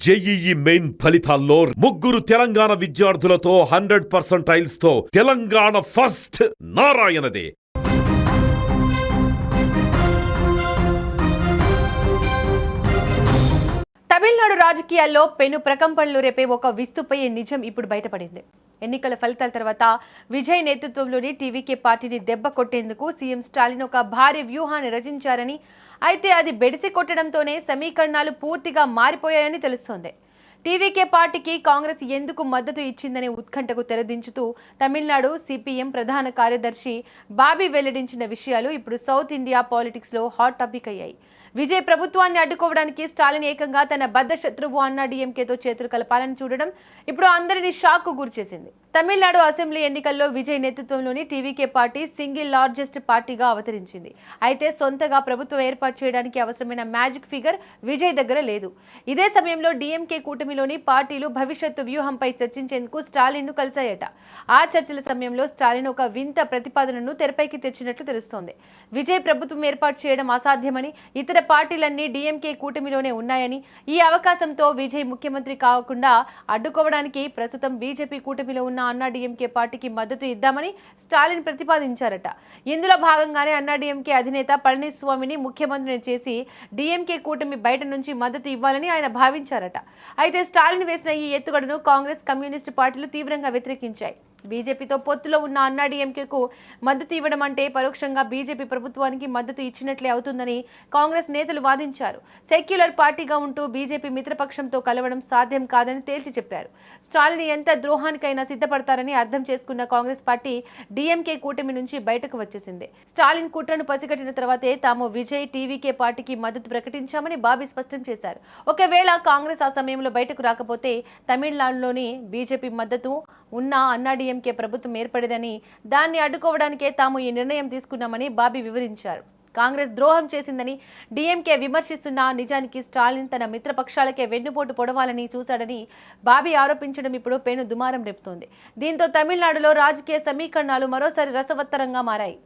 JEE main ఫలితాల్లో ముగ్గురు తెలంగాణ విద్యార్థులతో 100% తో తెలంగాణ ఫస్ట్ నారాయణదే. తమిళనాడు రాజకీయాల్లో పెను ప్రకంపనలు రేపే ఒక విస్తుపోయే నిజం ఇప్పుడు బయటపడింది. ఎన్నికల ఫలితాల తర్వాత విజయ్ నేతృత్వంలోని టీవీకే పార్టీని దెబ్బ కొట్టేందుకు సీఎం స్టాలిన్ ఒక భారీ వ్యూహాన్ని రచించారని, అయితే అది బెడిసి కొట్టడంతోనే సమీకరణాలు పూర్తిగా మారిపోయాయని తెలుస్తోంది. టీవీకే పార్టీకి కాంగ్రెస్ ఎందుకు మద్దతు ఇచ్చిందనే ఉత్కంఠకు తెరదించుతూ తమిళనాడు సిపిఎం ప్రధాన కార్యదర్శి బాబీ వెల్లడించిన విషయాలు ఇప్పుడు సౌత్ ఇండియా పాలిటిక్స్ లో హాట్ టాపిక్ అయ్యాయి. విజయ్ ప్రభుత్వాన్ని అడ్డుకోవడానికి స్టాలిన్ ఏకంగా తన బద్ద శత్రువు అన్నా డీఎంకేతో చేతులు కలపాలని చూడడం ఇప్పుడు అందరినీ షాక్ కు గురిచేసింది. తమిళనాడు అసెంబ్లీ ఎన్నికల్లో విజయ్ నేతృత్వంలోని టీవీకే పార్టీ సింగిల్ లార్జెస్ట్ పార్టీగా అవతరించింది. అయితే సొంతగా ప్రభుత్వం ఏర్పాటు చేయడానికి అవసరమైన మ్యాజిక్ ఫిగర్ విజయ్ దగ్గర లేదు. ఇదే సమయంలో డీఎంకే కూటమిలోని పార్టీలు భవిష్యత్తు వ్యూహంపై చర్చించేందుకు స్టాలిన్ ను కలిశాయట. ఆ చర్చల సమయంలో స్టాలిన్ ఒక వింత ప్రతిపాదనను తెరపైకి తెచ్చినట్లు తెలుస్తోంది. విజయ్ ప్రభుత్వం ఏర్పాటు చేయడం అసాధ్యమని, ఇతర పార్టీలన్నీ డీఎంకే కూటమిలోనే ఉన్నాయని, ఈ అవకాశంతో విజయ్ ముఖ్యమంత్రి కాకుండా అడ్డుకోవడానికి ప్రస్తుతం బీజేపీ కూటమిలో ఉన్న అన్నా డీఎంకే పార్టీకి మద్దతు ఇద్దామని స్టాలిన్ ప్రతిపాదించారట. ఇందులో భాగంగానే అన్నా డీఎంకే అధినేత పళనిస్వామిని ముఖ్యమంత్రిని చేసి డీఎంకే కూటమి బయట నుంచి మద్దతు ఇవ్వాలని ఆయన భావించారట. అయితే స్టాలిన్ వేసిన ఈ ఎత్తుగడను కాంగ్రెస్, కమ్యూనిస్టు పార్టీలు తీవ్రంగా వ్యతిరేకించాయి. బీజేపీతో పొత్తులో ఉన్న అన్నా డీఎంకేకు మద్దతు ఇవ్వడం అంటే పరోక్షంగా బీజేపీ ప్రభుత్వానికి మద్దతు ఇచ్చినట్లే అవుతుందని కాంగ్రెస్ నేతలు వాదించారు. సెక్యులర్ పార్టీగా ఉంటూ బీజేపీ మిత్రపక్షంతో కలవడం సాధ్యం కాదని తేల్చి చెప్పారు. స్టాలిన్ ఎంత ద్రోహానికైనా సిద్ధపడతారని అర్థం చేసుకున్న కాంగ్రెస్ పార్టీ డీఎంకే కూటమి నుంచి బయటకు వచ్చేసింది. స్టాలిన్ కుట్రను పసిగట్టిన తర్వాతే తాము విజయ్ టీవీకే పార్టీకి మద్దతు ప్రకటించామని బాబీ స్పష్టం చేశారు. ఒకవేళ కాంగ్రెస్ ఆ సమయంలో బయటకు రాకపోతే తమిళనాడులోని బీజేపీ మద్దతు ఉన్న అన్నా డీఎంకే ప్రభుత్వం ఏర్పడేదని, దాన్ని అడ్డుకోవడానికే తాము ఈ నిర్ణయం తీసుకున్నామని బాబీ వివరించారు. కాంగ్రెస్ ద్రోహం చేసిందని డీఎంకే విమర్శిస్తున్న నిజానికి స్టాలిన్ తన మిత్రపక్షాలకే వెన్నుపోటు పొడవాలని చూశాడని బాబీ ఆరోపించడం ఇప్పుడు పెను దుమారం రేపుతోంది. దీంతో తమిళనాడులో రాజకీయ సమీకరణాలు మరోసారి రసవత్తరంగా మారాయి.